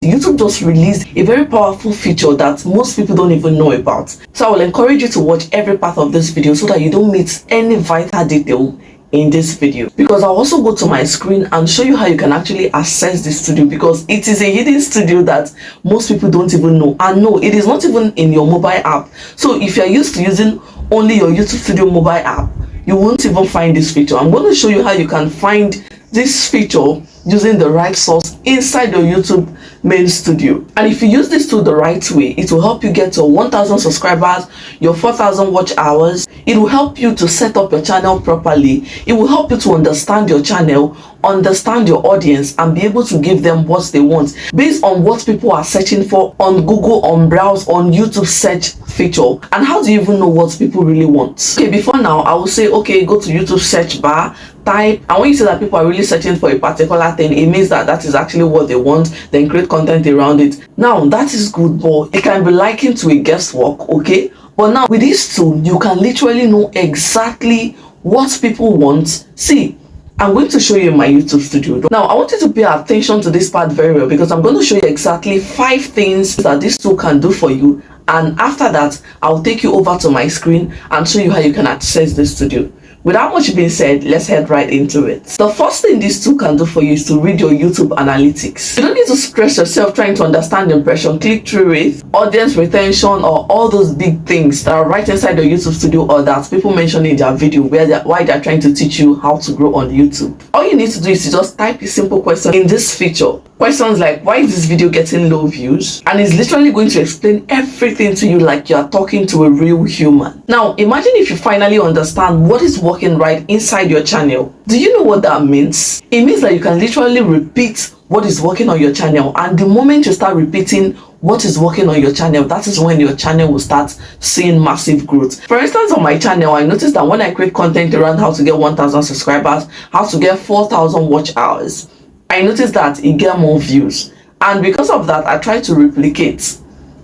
YouTube just released a very powerful feature that most people don't even know about. So I will encourage you to watch every part of this video so that you don't miss any vital detail in this video, because I'll also go to my screen and show you how you can actually access the studio, because it is a hidden studio that most people don't even know. And no, it is not even in your mobile app. So if you're used to using only your YouTube Studio mobile app, you won't even find this feature. I'm going to show you how you can find this feature using the right source inside your YouTube main studio. And if you use this tool the right way, it will help you get to 1,000 subscribers, your 4,000 watch hours. It will help you to set up your channel properly. It will help you to understand your channel, understand your audience, and be able to give them what they want based on what people are searching for on Google, on browse, on YouTube search feature. And how do you even know what people really want? Okay, before now, I will say, okay, go to YouTube search bar, type, and when you see that people are really searching for a particular thing, it means that that is actually what they want. Then create content around it. Now that is good, but it can be likened to a guesswork, okay? But now with this tool, you can literally know exactly what people want. See, I'm going to show you in my YouTube studio. Now I want you to pay attention to this part very well, because I'm going to show you exactly 5 things that this tool can do for you. And after that, I'll take you over to my screen and show you how you can access the studio. Without much being said, let's head right into it. The first thing this tool can do for you is to read your YouTube analytics. You don't need to stress yourself trying to understand impression, click-through rate, audience retention, or all those big things that are right inside your YouTube studio, or that people mention in their video why they're trying to teach you how to grow on YouTube. All you need to do is to just type a simple question in this feature. Questions like, why is this video getting low views? And it's literally going to explain everything to you like you're talking to a real human. Now, imagine if you finally understand what is working right inside your channel. Do you know what that means? It means that you can literally repeat what is working on your channel, and the moment you start repeating what is working on your channel, that is when your channel will start seeing massive growth. For instance, on my channel, I noticed that when I create content around how to get 1,000 subscribers, how to get 4,000 watch hours, I noticed that it get more views, and because of that I try to replicate,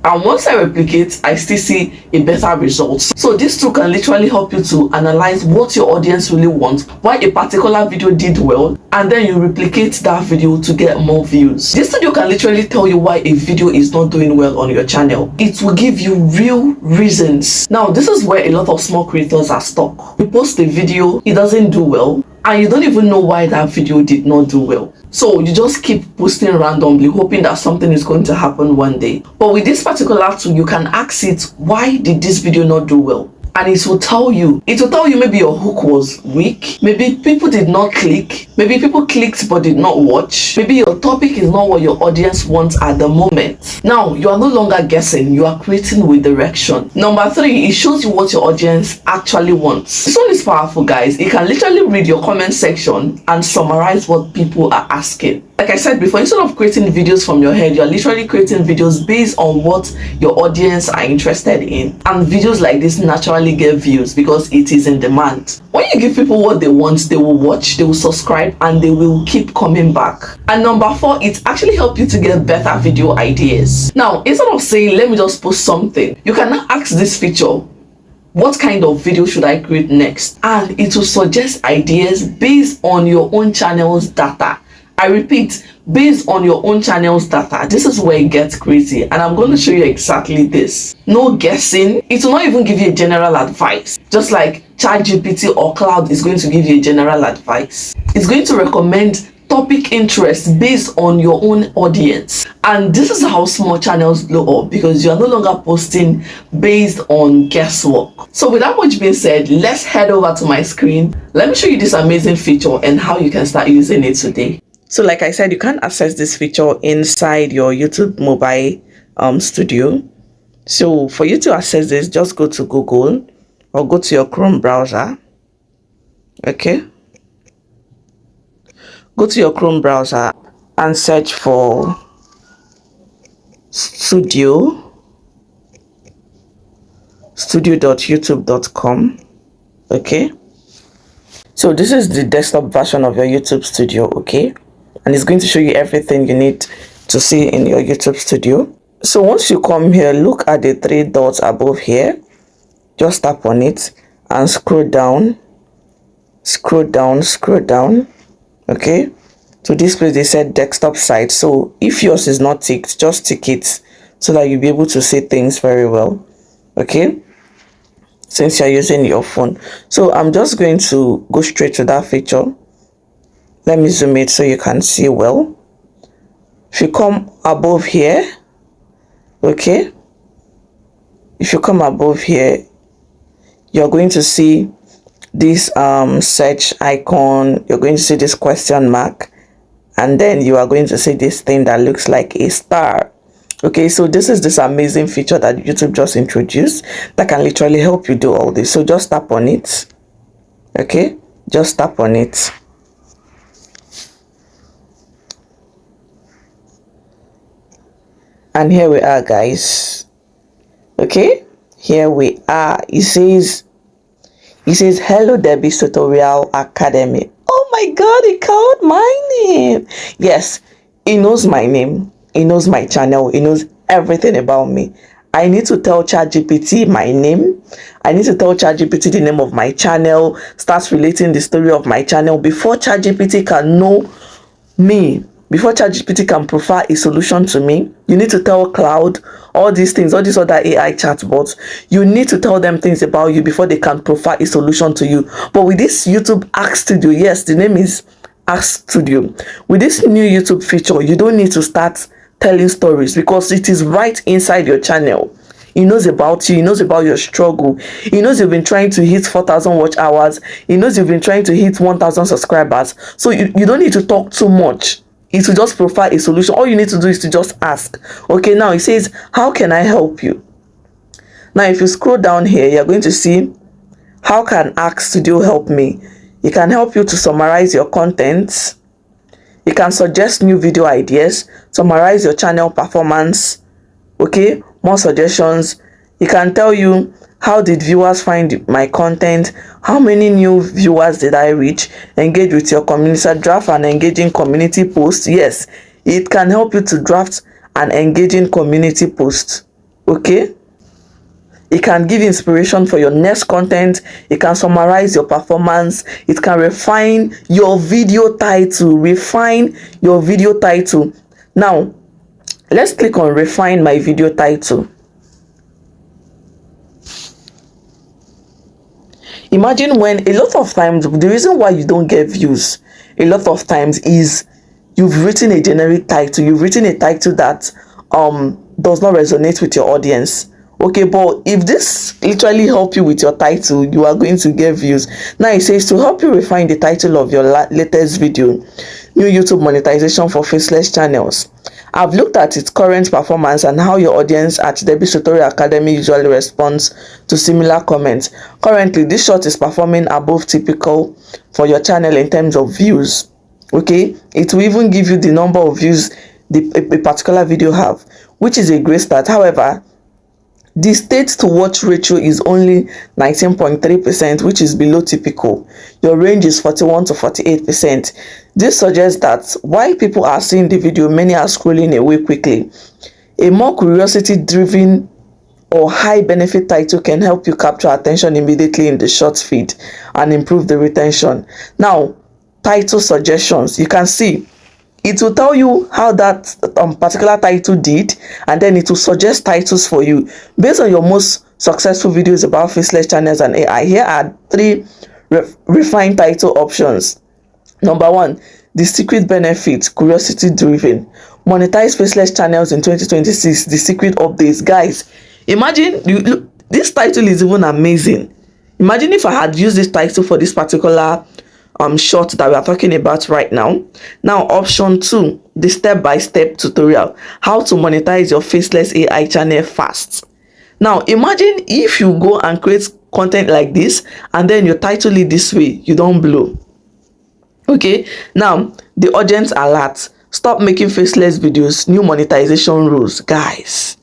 and once I replicate, I still see a better result. So this tool can literally help you to analyze what your audience really wants, why a particular video did well, and then you replicate that video to get more views. This studio can literally tell you why a video is not doing well on your channel. It will give you real reasons. Now this is where a lot of small creators are stuck. You post a video, it doesn't do well, and you don't even know why that video did not do well. So you just keep posting randomly, hoping that something is going to happen one day. But with this particular tool, you can ask it, why did this video not do well? And it will tell you maybe your hook was weak, maybe people did not click, maybe people clicked but did not watch, maybe your topic is not what your audience wants at the moment. Now you are no longer guessing, you are creating with direction. Number 3, it shows you what your audience actually wants. This one is powerful, guys. It can literally read your comment section and summarize what people are asking. Like I said before, instead of creating videos from your head, you're literally creating videos based on what your audience are interested in. And videos like this naturally get views because it is in demand. When you give people what they want, they will watch, they will subscribe, and they will keep coming back. And number 4, it actually helps you to get better video ideas. Now, instead of saying, let me just post something, you can now ask this feature, what kind of video should I create next? And it will suggest ideas based on your own channel's data. I repeat, based on your own channel's data. This is where it gets crazy, and I'm going to show you exactly this. No guessing. It will not even give you a general advice, just like ChatGPT or Cloud is going to give you a general advice. It's going to recommend topic interest based on your own audience. And this is how small channels blow up, because you are no longer posting based on guesswork. So without much being said, let's head over to my screen. Let me show you this amazing feature and how you can start using it today. So like I said, you can access this feature inside your YouTube mobile studio. So for you to access this, just go to Google or go to your Chrome browser. Okay, go to your Chrome browser and search for studio.youtube.com. okay, so this is the desktop version of your YouTube studio. Okay, and it's going to show you everything you need to see in your YouTube studio. So once you come here, look at the 3 dots above here, just tap on it and scroll down, okay, to this place. They said desktop site. So if yours is not ticked, just tick it so that you'll be able to see things very well. Okay, since you're using your phone. So I'm just going to go straight to that feature. Let me zoom it so you can see well. If you come above here, okay, if you come above here, you're going to see this search icon. You're going to see this question mark, and then you are going to see this thing that looks like a star. Okay, so this is this amazing feature that YouTube just introduced that can literally help you do all this. So just tap on it. Okay, just tap on it. And here we are, guys. Okay, here we are. It says hello Debbie's Tutorial Academy. Oh my god, it called my name. Yes, it knows my name, it knows my channel, it knows everything about me. I need to tell ChatGPT my name. I need to tell ChatGPT the name of my channel, start relating the story of my channel before ChatGPT can know me. Before ChatGPT can profile a solution to me, you need to tell Cloud all these things, all these other AI chatbots. You need to tell them things about you before they can profile a solution to you. But with this YouTube Ask Studio, yes, the name is Ask Studio. With this new YouTube feature, you don't need to start telling stories because it is right inside your channel. He knows about you. He knows about your struggle. He knows you've been trying to hit 4,000 watch hours. He knows you've been trying to hit 1,000 subscribers. So you don't need to talk too much. It will just provide a solution. All you need to do is to just ask. Okay, now it says, how can I help you? Now, if you scroll down here, you're going to see, how can Ask Studio help me? It can help you to summarize your content. It can suggest new video ideas, summarize your channel performance. Okay, more suggestions. It can tell you, how did viewers find my content? How many new viewers did I reach? Engage with your community. Draft an engaging community post. Yes, it can help you to draft an engaging community post. Okay, it can give inspiration for your next content. It can summarize your performance. It can refine your video title. Refine your video title. Now, let's click on refine my video title. Imagine when a lot of times the reason why you don't get views a lot of times is you've written a generic title. You've written a title that does not resonate with your audience. Okay, but if this literally help you with your title, you are going to get views. Now it says to help you refine the title of your latest video, new YouTube monetization for faceless channels. I've looked at its current performance and how your audience at Debbie's Tutorial Academy usually responds to similar comments. Currently, this short is performing above typical for your channel in terms of views. Okay, it will even give you the number of views a particular video have, which is a great start. However, the state to watch ratio is only 19.3%, which is below typical. Your range is 41 to 48%. This suggests that while people are seeing the video, many are scrolling away quickly. A more curiosity-driven or high-benefit title can help you capture attention immediately in the short feed and improve the retention. Now, title suggestions. You can see it will tell you how that particular title did, and then it will suggest titles for you based on your most successful videos about faceless channels and AI. Here are 3 refined title options. Number 1, the secret benefits, curiosity driven. Monetize faceless channels in 2026, the secret updates. Guys, imagine look, this title is even amazing. Imagine if I had used this title for this particular short that we are talking about right now. Now, option 2, the step-by-step tutorial, how to monetize your faceless AI channel fast. Now, imagine if you go and create content like this and then you title it this way, you don't blow. Okay, now the urgent alert, stop making faceless videos, new monetization rules. Guys,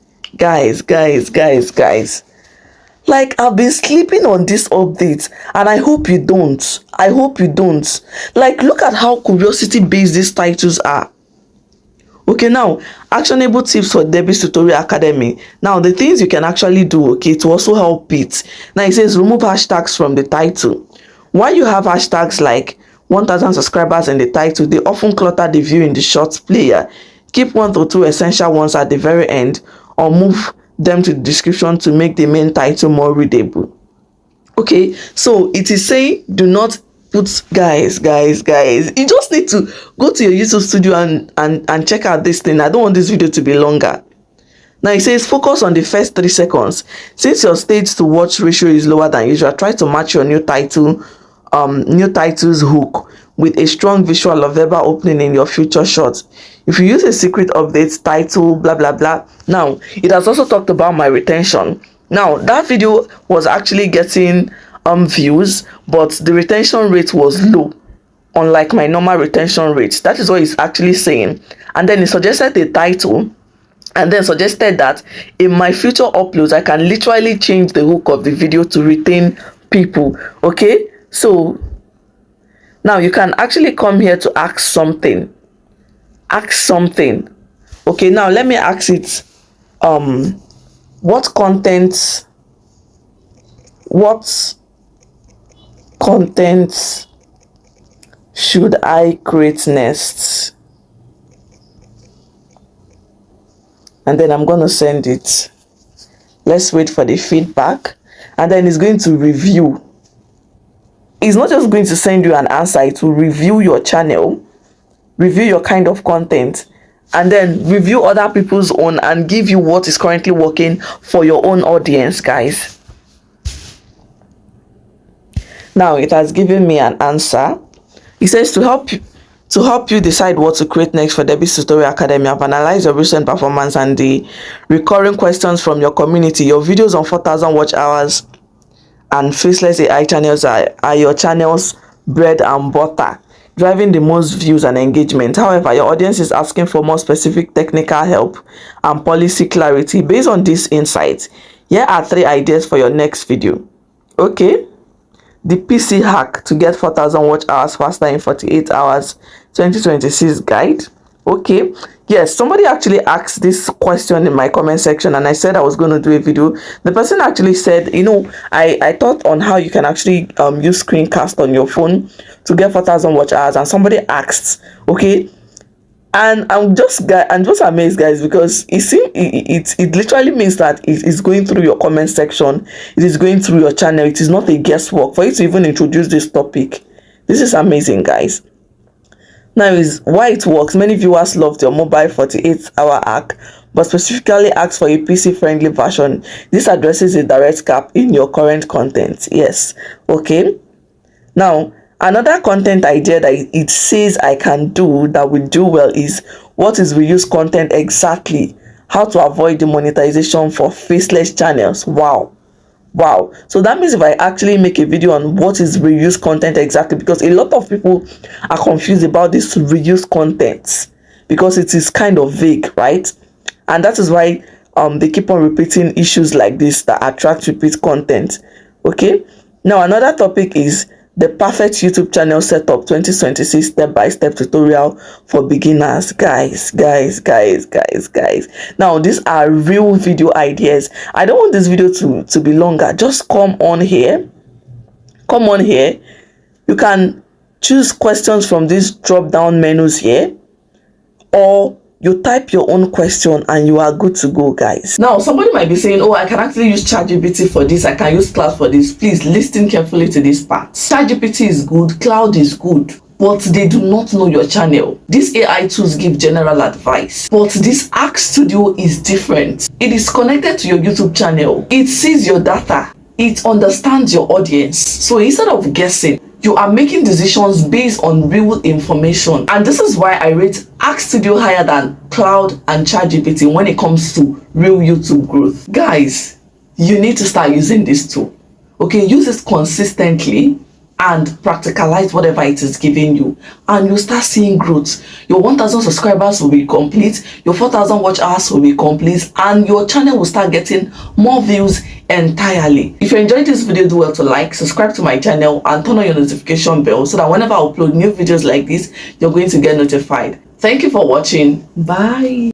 like, I've been sleeping on this update and I hope you don't. Like, look at how curiosity based these titles are. Okay, now actionable tips for Debbie's Tutorial Academy. Now, the things you can actually do, okay, to also help it. Now it says remove hashtags from the title. Why you have hashtags like 1,000 subscribers in the title, they often clutter the view in the short player. Keep 1 to 2 essential ones at the very end, or move them to the description to make the main title more readable. Okay, so it is saying do not put, guys, you just need to go to your YouTube studio and check out this thing. I don't want this video to be longer. Now it says focus on the first 3 seconds. Since your stage to watch ratio is lower than usual, try to match your new title's hook with a strong visual or verbal opening in your future shots. If you use a secret update title, blah blah blah. Now it has also talked about my retention. Now that video was actually getting views, but the retention rate was low, unlike my normal retention rate. That is what it's actually saying. And then it suggested a title, and then suggested that in my future uploads I can literally change the hook of the video to retain people. Okay, so now you can actually come here to ask something. Okay, now let me ask it, what content should I create next? And then I'm going to send it. Let's wait for the feedback, and then it's going to review. It's not just going to send you an answer, it will review your channel, review your kind of content, and then review other people's own and give you what is currently working for your own audience, guys. Now it has given me an answer. It says to help you decide what to create next for Debbie's Tutorial Academy, I've analyzed your recent performance and the recurring questions from your community. Your videos on 4,000 watch hours and faceless AI channels are your channel's bread and butter, driving the most views and engagement. However, your audience is asking for more specific technical help and policy clarity. Based on this insight, here are 3 ideas for your next video. Okay, the PC hack to get 4,000 watch hours faster in 48 hours 2026 guide. Okay, yes, somebody actually asked this question in my comment section, and I said I was going to do a video. The person actually said, you know, I thought on how you can actually use screencast on your phone to get 4,000 watch hours, and somebody asked, okay, and I'm just amazed, guys, because it literally means that it is going through your comment section, it is going through your channel. It is not a guesswork for you to even introduce this topic. This is amazing, guys. Now is why it works. Many viewers loved your mobile 48-hour hack, but specifically asked for a PC-friendly version. This addresses a direct gap in your current content. Yes, okay. Now, another content idea that it says I can do that will do well is what is reuse content exactly? How to avoid the monetization for faceless channels. Wow, so that means if I actually make a video on what is reuse content exactly, because a lot of people are confused about this reuse content because it is kind of vague, right? And that is why they keep on repeating issues like this that attract repeat content. Okay, now another topic is the perfect YouTube channel setup 2026 step-by-step tutorial for beginners. Guys. Now these are real video ideas. I don't want this video to be longer. Just come on here. You can choose questions from these drop-down menus here, or you type your own question and you are good to go, guys. Now somebody might be saying, oh, I can actually use ChatGPT for this, I can use Cloud for this. Please listen carefully to this part. ChatGPT is good, Cloud is good, but they do not know your channel. These AI tools give general advice, but this Ask Studio is different. It is connected to your YouTube channel. It sees your data, it understands your audience. So instead of guessing, you are making decisions based on real information. And this is why I rate Ask Studio higher than Cloud and ChatGPT when it comes to real YouTube growth. Guys, you need to start using this tool. Okay, use it consistently and practicalize whatever it is giving you, and you start seeing growth. Your 1,000 subscribers will be complete, your 4,000 watch hours will be complete, and your channel will start getting more views entirely. If you enjoyed this video, do well to like, subscribe to my channel, and turn on your notification bell so that whenever I upload new videos like this, you're going to get notified. Thank you for watching. Bye.